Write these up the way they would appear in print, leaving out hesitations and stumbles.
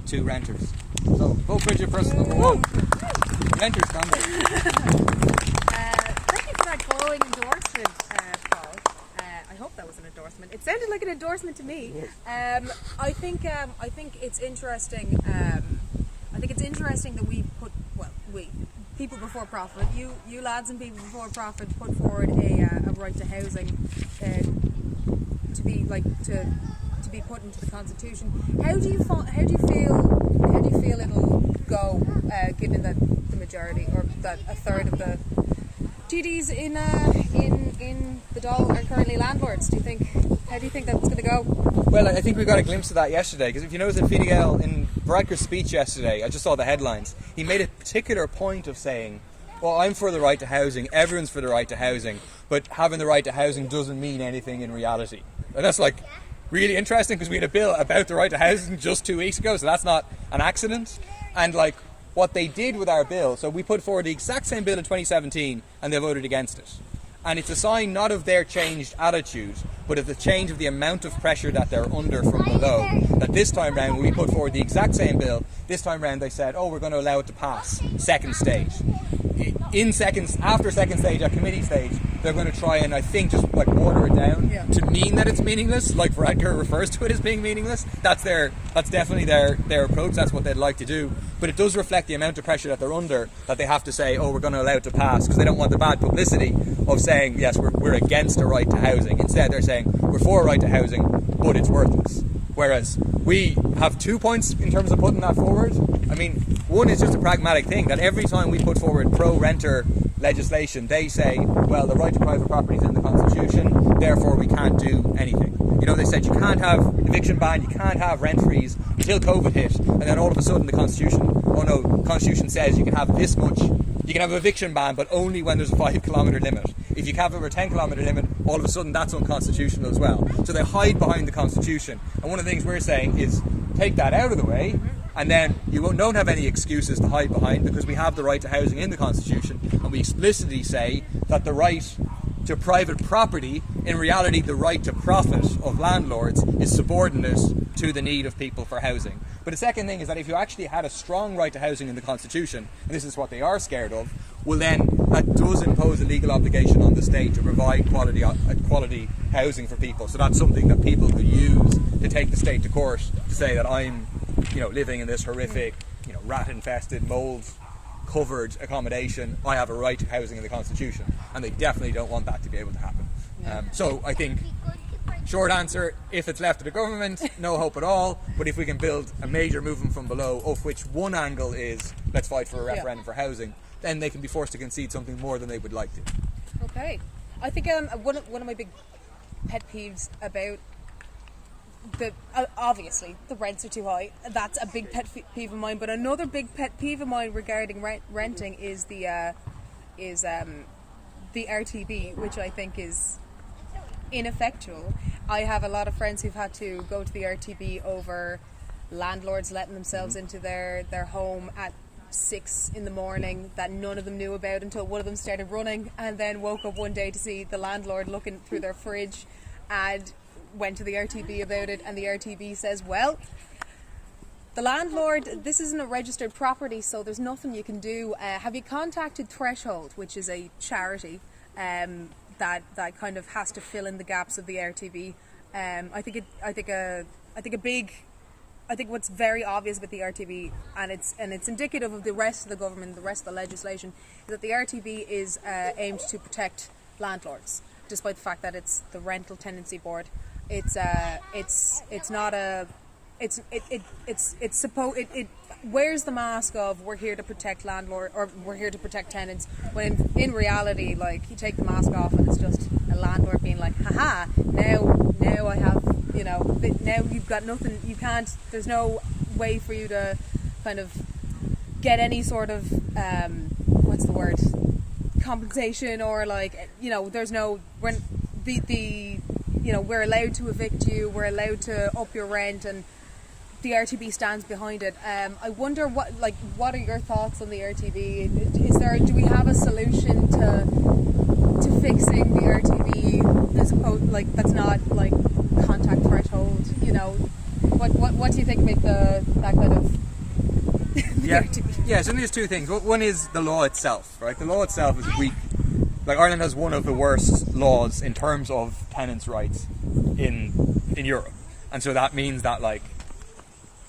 to renters. So vote Brigid Purcell #1. Renters conduct. Thank you for that glowing endorsement, Paul. I hope that was an endorsement. It sounded like an endorsement to me. I think it's interesting. I think it's interesting that we put people before profit. You lads and people before profit put forward a right to housing to be put into the constitution. How do you feel it'll go, given that the majority or that a third of the TDs in the Dáil are currently landlords? How do you think that's going to go? Well, I think we got a glimpse of that yesterday, because if you notice in Fine Gael, in Varadkar's speech yesterday, I just saw the headlines, he made a particular point of saying, well, I'm for the right to housing, everyone's for the right to housing, but having the right to housing doesn't mean anything in reality. And that's like really interesting, because we had a bill about the right to housing just 2 weeks ago, so that's not an accident. And like what they did with our bill, so we put forward the exact same bill in 2017 and they voted against it. And it's a sign not of their changed attitude, but of the change of the amount of pressure that they're under from below. That this time round, when we put forward the exact same bill, this time round they said, oh, we're going to allow it to pass second stage. After second stage, at committee stage, they're going to try and, I think, just like water it down to mean that it's meaningless, like Varadkar refers to it as being meaningless. That's definitely their approach. That's what they'd like to do. But it does reflect the amount of pressure that they're under, that they have to say, oh, we're going to allow it to pass, because they don't want the bad publicity of saying, yes, we're against a right to housing. Instead, they're saying, we're for a right to housing, but it's worthless. Whereas we have 2 points in terms of putting that forward. I mean, one is just a pragmatic thing, that every time we put forward pro-renter legislation, they say, well, the right to private property is in the Constitution, therefore we can't do anything. You know, they said you can't have eviction ban, you can't have rent freeze until COVID hit, and then all of a sudden the Constitution says you can have this much, you can have an eviction ban, but only when there's a 5 kilometre limit. If you have over a 10 kilometre limit, all of a sudden that's unconstitutional as well. So they hide behind the Constitution. And one of the things we're saying is take that out of the way, and then you don't have any excuses to hide behind, because we have the right to housing in the Constitution, and we explicitly say that the right to private property, in reality the right to profit of landlords, is subordinate to the need of people for housing. But the second thing is that if you actually had a strong right to housing in the Constitution, and this is what they are scared of, well then that does impose a legal obligation on the state to provide quality housing for people. So that's something that people could use to take the state to court to say that I'm, living in this horrific, rat-infested, mold-covered accommodation. I have a right to housing in the Constitution, and they definitely don't want that to be able to happen. So I think, short answer, if it's left to the government, no hope at all. But if we can build a major movement from below, of which one angle is let's fight for a referendum for housing, then they can be forced to concede something more than they would like to. Okay. I think one of my big pet peeves about obviously the rents are too high. That's a big pet peeve of mine. But another big pet peeve of mine regarding renting is the RTB, which I think is ineffectual. I have a lot of friends who've had to go to the RTB over landlords letting themselves into their home at 6 in the morning that none of them knew about until one of them started running, and then woke up one day to see the landlord looking through their fridge, and went to the RTB about it, and the RTB says, well, the landlord, this isn't a registered property, so there's nothing you can do. Have you contacted Threshold, which is a charity that kind of has to fill in the gaps of the RTB? I think what's very obvious with the RTB, and it's indicative of the rest of the government, the rest of the legislation, is that the RTB is aimed to protect landlords, despite the fact that it's the Rental Tenancy Board. It wears the mask of we're here to protect landlord, or we're here to protect tenants, when in reality, like, you take the mask off and it's just a landlord being like, haha, now I have, now you've got nothing, you can't, there's no way for you to kind of get any sort of compensation, or there's no, when we're allowed to evict you, we're allowed to up your rent, and the RTB stands behind it. I wonder what are your thoughts on the RTB? Do we have a solution to fixing the RTB as opposed, that's not like contact threshold? What do you think about that kind of? Yeah, yeah. So there's two things. One is the law itself, right? The law itself is weak. Like Ireland has one of the worst laws in terms of tenants' rights in Europe, and so that means that, like,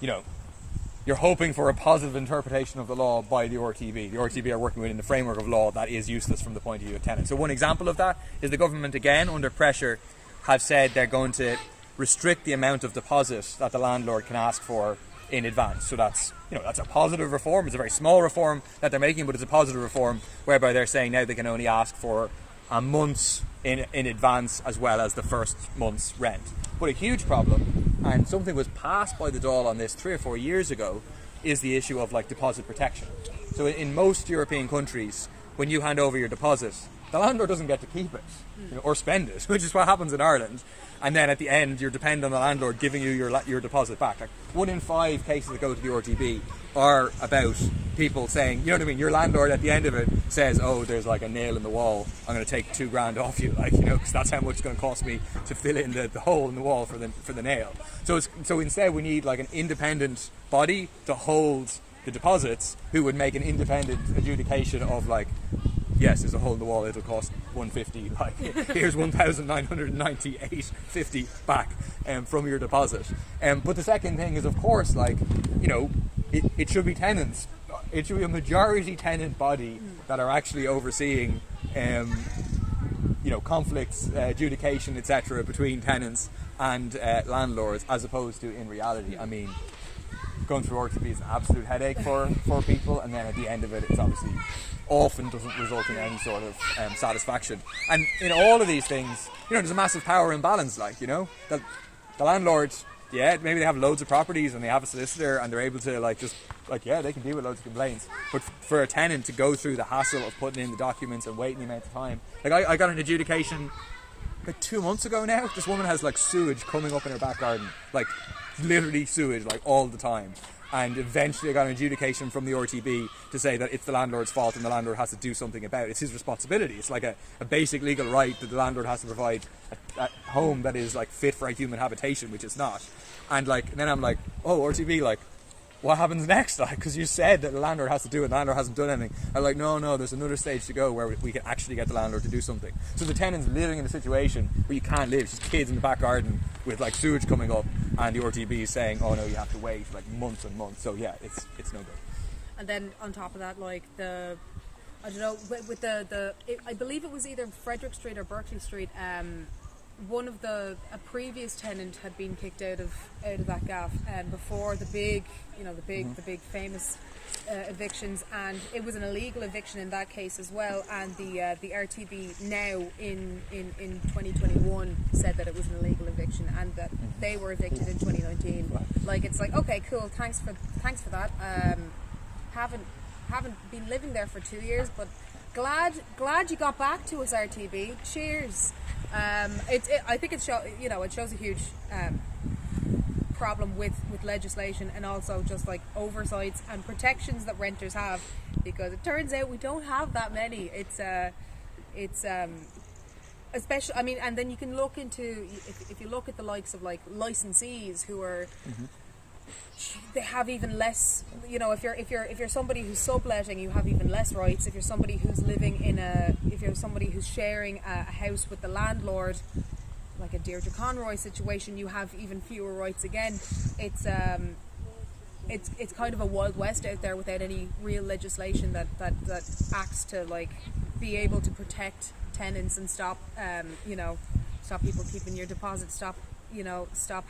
you know, you're hoping for a positive interpretation of the law by the RTB. The RTB are working within the framework of law that is useless from the point of view of tenants. So one example of that is the government, again under pressure, have said they're going to restrict the amount of deposit that the landlord can ask for in advance. So that's a positive reform. It's a very small reform that they're making, but it's a positive reform whereby they're saying now they can only ask for a month's in advance as well as the first month's rent. But a huge problem, and something was passed by the Dáil on this 3 or 4 years ago, is the issue of, like, deposit protection. So in most European countries, when you hand over your deposit, the landlord doesn't get to keep it, or spend it, which is what happens in Ireland. And then at the end, you're dependent on the landlord giving you your deposit back. Like 1 in 5 cases that go to the RTB are about people saying, you know what I mean, your landlord at the end of it says, oh, there's like a nail in the wall, I'm going to take $2,000 off you, like, because that's how much it's going to cost me to fill in the hole in the wall for the nail. So instead we need like an independent body to hold the deposits, who would make an independent adjudication of, like, yes, there's a hole in the wall, it'll cost $150, like, here's $1,998.50 back from your deposit. But the second thing is, of course, like, it should be tenants. It should be a majority tenant body that are actually overseeing, conflicts, adjudication, etc. between tenants and landlords, as opposed to, in reality, I mean, going through RTB is an absolute headache for people, and then at the end of it, it's obviously often doesn't result in any sort of satisfaction. And in all of these things, there's a massive power imbalance, the landlords, maybe they have loads of properties and they have a solicitor and they're able to they can deal with loads of complaints. But for a tenant to go through the hassle of putting in the documents and waiting the amount of time, like I got an adjudication like 2 months ago now. This woman has like sewage coming up in her back garden, like literally sewage, like all the time. And eventually I got an adjudication from the RTB to say that it's the landlord's fault and the landlord has to do something about it. It's his responsibility. It's like a basic legal right that the landlord has to provide a home that is like fit for a human habitation, which it's not. And then I'm like, oh, RTB, like, what happens next? Like, because you said that the landlord has to do it, the landlord hasn't done anything. I'm like, no, there's another stage to go where we can actually get the landlord to do something. So the tenant's living in a situation where you can't live. It's just kids in the back garden with like sewage coming up, and the RTB is saying, oh no, you have to wait like months and months. So yeah, it's no good. And then on top of that, like I believe it was either Frederick Street or Berkeley Street. A previous tenant had been kicked out of that gaff before the big famous evictions, and it was an illegal eviction in that case as well. And the RTB now in 2021 said that it was an illegal eviction and that they were evicted in 2019. Like, it's like, okay, cool, thanks for that. Haven't been living there for 2 years, but glad you got back to us, RTB. Cheers. I think it shows a huge problem with legislation, and also just like oversights and protections that renters have, because it turns out we don't have that many. It's especially, I mean, and then you can look into, if you look at the likes of like licensees who are they have even less, if you're somebody who's subletting, you have even less rights. If you're somebody who's if you're somebody who's sharing a house with the landlord, like a Deirdre Conroy situation, you have even fewer rights again. It's kind of a wild west out there without any real legislation that acts to like be able to protect tenants and stop people keeping your deposit, stop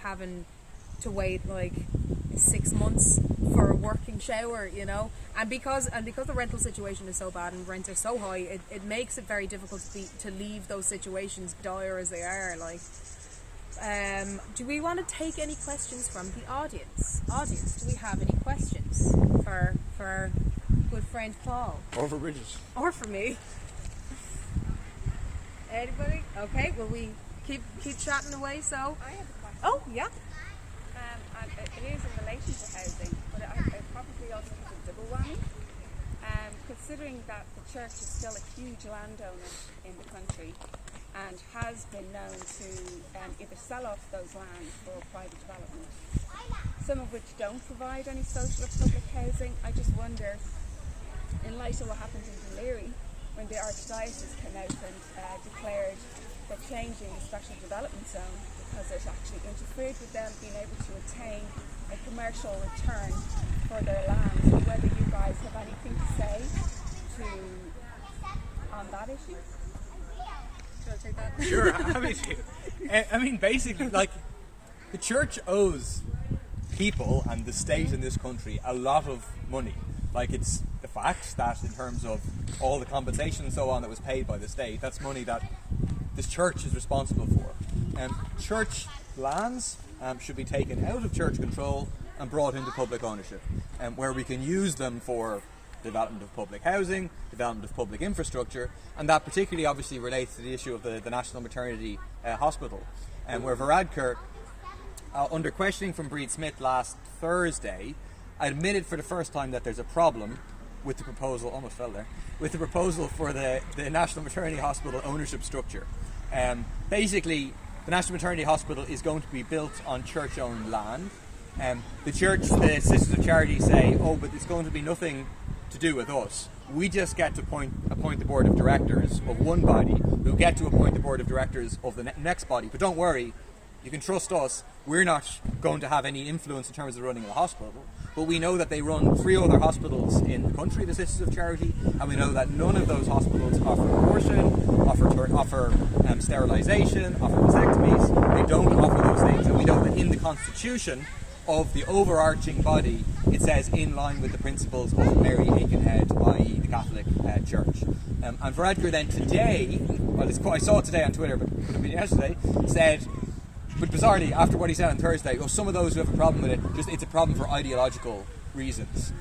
having to wait like 6 months for a working shower, and because the rental situation is so bad and rents are so high, it makes it very difficult to leave those situations, dire as they are. Like, do we want to take any questions from the audience? Do we have any questions for our good friend Paul? Or for Brigid. Or for me? Anybody? Okay, well, we keep chatting away. So, I have a question. Oh yeah. And it is in relation to housing, but I probably also think it's double whammy. Considering that the church is still a huge landowner in the country and has been known to either sell off those lands for private development some of which don't provide any social or public housing. I just wonder, in light of what happened in Dunleary, when the Archdiocese came out and declared they're changing the special development zone because it actually interfered with them being able to attain a commercial return for their lands, and whether you guys have anything to say on that issue. Should I take that? Sure, happy to. I mean, basically, like, the church owes people and the state in this country a lot of money. Like, it's the fact that in terms of all the compensation and so on that was paid by the state, that's money that this church is responsible for. Church lands should be taken out of church control and brought into public ownership, where we can use them for development of public housing, development of public infrastructure, and that particularly obviously relates to the issue of the National Maternity Hospital, where Varadkar, under questioning from Breed Smith last Thursday, admitted for the first time that there's a problem with the proposal, almost fell there, with the proposal for the National Maternity Hospital ownership structure. Basically, the National Maternity Hospital is going to be built on church-owned land. The church, the Sisters of Charity say, oh, but it's going to be nothing to do with us. We just get to appoint the board of directors of one body, who get to appoint the board of directors of the next body. But don't worry, you can trust us, we're not going to have any influence in terms of running the hospital. But we know that they run 3 other hospitals in the country, the Sisters of Charity, and we know that none of those hospitals offer abortion, offer sterilisation, offer vasectomies. They don't offer those things, and we know that in the constitution of the overarching body, it says in line with the principles of Mary Aikenhead, i.e. the Catholic Church. And Varadkar then today, well, I saw it today on Twitter, but it could have been yesterday, said, but bizarrely, after what he said on Thursday, some of those who have a problem with it, it's a problem for ideological reasons.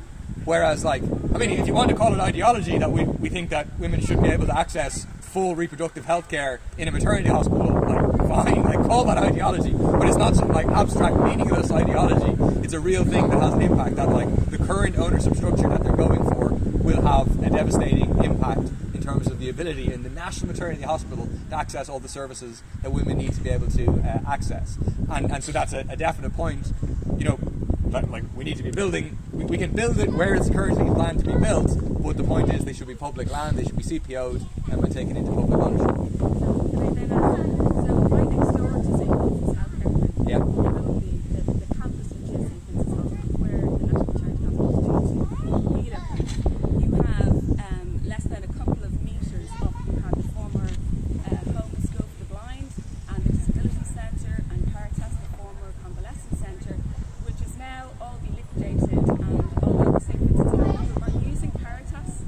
Whereas, like, I mean, if you want to call it ideology, that we think that women should be able to access full reproductive health care in a maternity hospital, like, fine, like, call that ideology. But it's not some, like, abstract meaningless ideology. It's a real thing that has an impact, that, like, the current ownership structure that they're going for will have a devastating impact in terms of the ability in the National Maternity Hospital to access all the services that women need to be able to access. And so that's a definite point, you know, like we need to be building, we can build it where it's currently planned to be built, but the point is they should be public land, they should be CPO'd and taken into public ownership. So right next door to St. Vincent's Healthcare, Yeah. the campus which is St. Vincent's Hospital, where the National Maternity Hospital is, you have less than a couple of metres up, you have the former Home and School for the Blind and the Disability Centre and Caritas, the former Convalescent Centre, which is now all be liquidated, and although St. Vincent's Hospital are using Caritas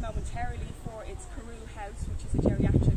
momentarily for its Carew House, which is a geriatric